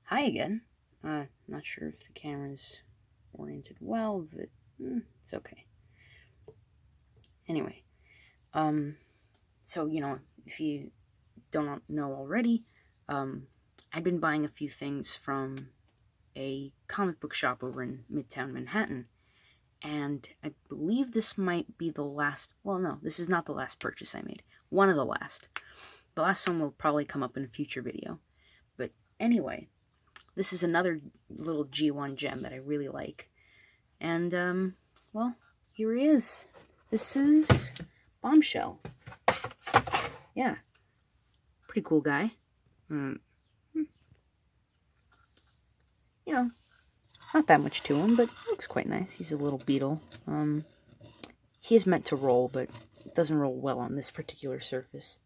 Hi again. Not sure if the camera's oriented well, but it's okay. Anyway, so if you don't know already, I've been buying a few things from a comic book shop over in Midtown Manhattan, and I believe this might be the last. Well, no, this is not the last purchase I made. One of the last. The last one will probably come up in a future video. But anyway, this is another little G1 gem that I really like. And, well, here he is. This is Bombshell. Yeah. Pretty cool guy. Not that much to him, but looks quite nice. He's a little beetle. He is meant to roll, but it doesn't roll well on this particular surface.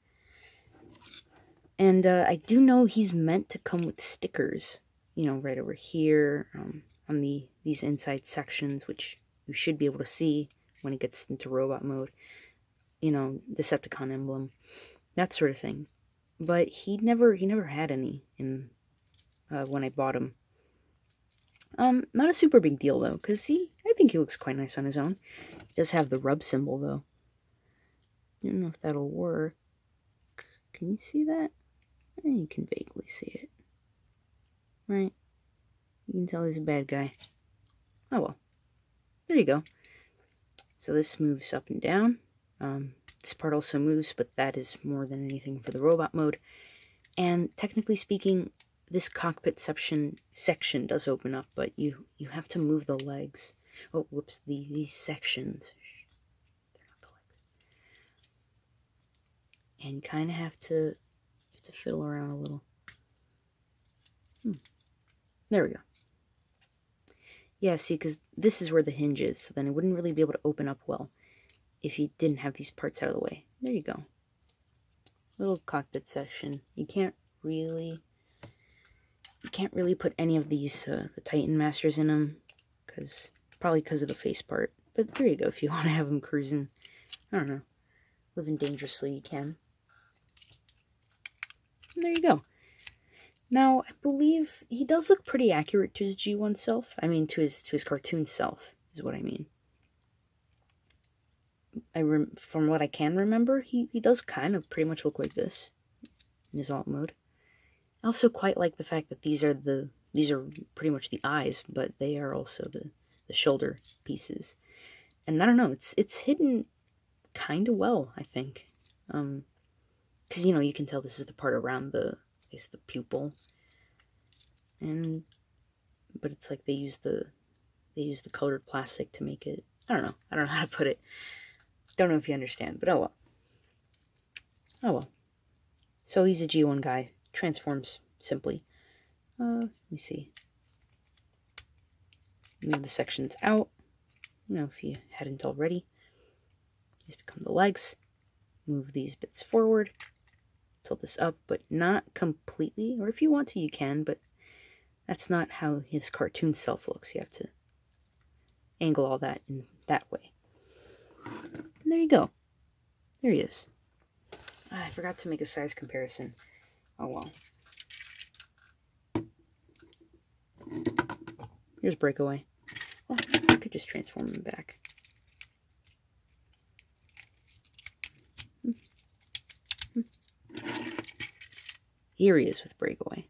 And I do know he's meant to come with stickers, right over here, on these inside sections, which you should be able to see when it gets into robot mode. Decepticon emblem, that sort of thing. But he never had any in when I bought him. Not a super big deal though, because I think he looks quite nice on his own. He does have the rub symbol though. I don't know if that'll work. Can you see that? You can vaguely see it. Right? You can tell he's a bad guy. Oh well. There you go. So this moves up and down. This part also moves, but that is more than anything for the robot mode. And technically speaking, this cockpit section does open up, but you have to move the legs. Oh, whoops, these sections. They're not the legs. And you kind of have to fiddle around a little. There we go. Yeah, see, because this is where the hinge is, so then it wouldn't really be able to open up well if you didn't have these parts out of the way. There you go. Little cockpit section. You can't really put any of these the Titan Masters in them, probably because of the face part. But there you go. If you want to have them cruising, I don't know, living dangerously, you can. And there you go. Now, I believe he does look pretty accurate to his G1 self. I mean, to his cartoon self, is what I mean. From what I can remember, he does kind of pretty much look like this in his alt mode. I also quite like the fact that these are pretty much the eyes, but they are also the shoulder pieces. And I don't know, it's hidden kind of well, I think. Because you can tell this is the part around the pupil. But it's like they use the colored plastic to make it. I don't know how to put it. Don't know if you understand, but oh well. So he's a G1 guy. Transforms simply. Let me see. Move the sections out. If you hadn't already. These become the legs. Move these bits forward. Tilt this up, but not completely. Or if you want to, you can, but that's not how his cartoon self looks. You have to angle all that in that way. And there you go. There he is. I forgot to make a size comparison. Oh well. Here's Breakaway. Well, I could just transform him back. Here he is with Breakaway.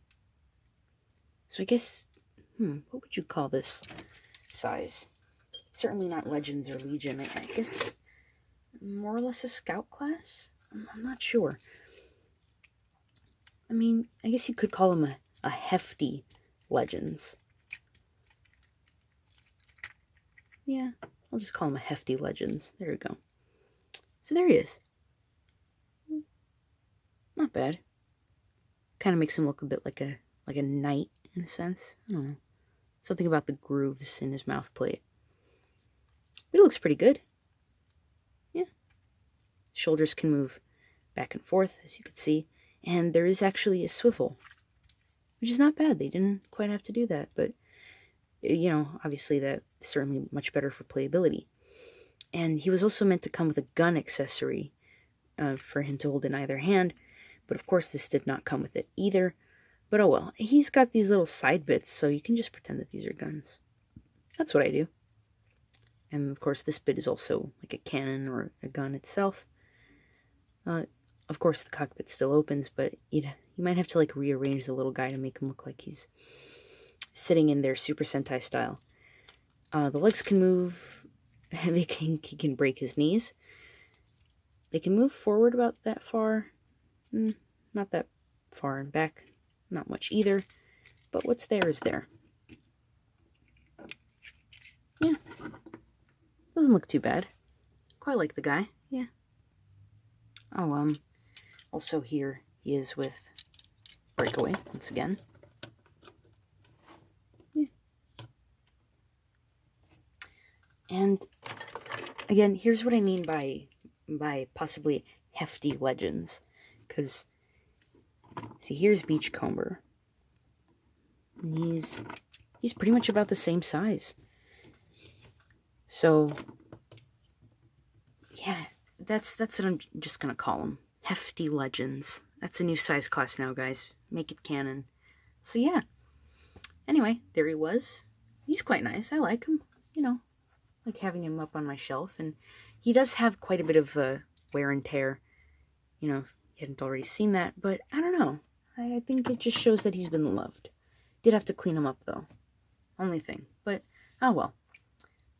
So I guess, what would you call this size? Certainly not Legends or Legion. I guess more or less a Scout class? I'm not sure. I mean, I guess you could call him a hefty Legends. Yeah, I'll just call him a hefty Legends. There we go. So there he is. Not bad. Kind of makes him look a bit like a knight in a sense. I don't know. Something about the grooves in his mouth plate. But it looks pretty good. Yeah. Shoulders can move back and forth, as you can see. And there is actually a swivel, which is not bad. They didn't quite have to do that, but obviously that's certainly much better for playability. And he was also meant to come with a gun accessory for him to hold in either hand, but of course this did not come with it either. But oh well. He's got these little side bits, so you can just pretend that these are guns. That's what I do. And of course, this bit is also like a cannon or a gun itself. Of course, the cockpit still opens, but you might have to like rearrange the little guy to make him look like he's sitting in there Super Sentai style. The legs can move. He can break his knees. They can move forward about that far. Not that far, and back not much either. But what's there is there. Yeah. Doesn't look too bad. Quite like the guy. Yeah. Oh, also here he is with Breakaway once again. Yeah. And again, here's what I mean by possibly hefty legends, because see, here's Beachcomber. And he's pretty much about the same size. So yeah, that's what I'm just gonna call them. Hefty legends. That's a new size class now, guys. Make it canon. So yeah. Anyway, there he was. He's quite nice. I like him. You know, like having him up on my shelf. And he does have quite a bit of wear and tear. You know, if you hadn't already seen that. But I don't know. I think it just shows that he's been loved. Did have to clean him up, though. Only thing. But, oh well.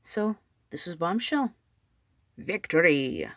So, this was Bombshell. Victory!